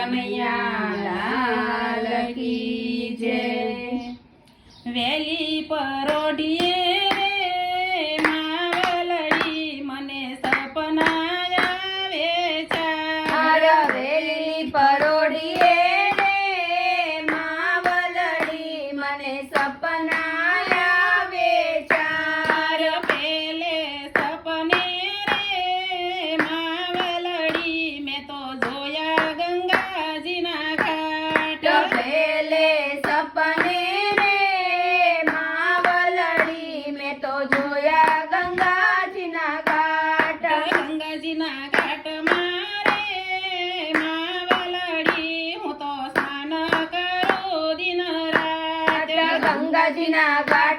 કનૈયા લાલ કી જય। વેલી પરોઢીએ માવલડી મને સપના આવે ચાર। વેલી પરોઢીએ માવલડી મને સપના આવે ચાર। પેલે સપને રે માવલડી મેં તો જોયા ગંગાજીના ઘાટ। પેલે સપને રે માવલડી મેં તો જોયા ગંગાજીના ઘાટ। ગંગાજીના ઘાટ મારે માવલડી હું તો સ્નાન કરું દિન રાત। ગંગાજીના ઘાટ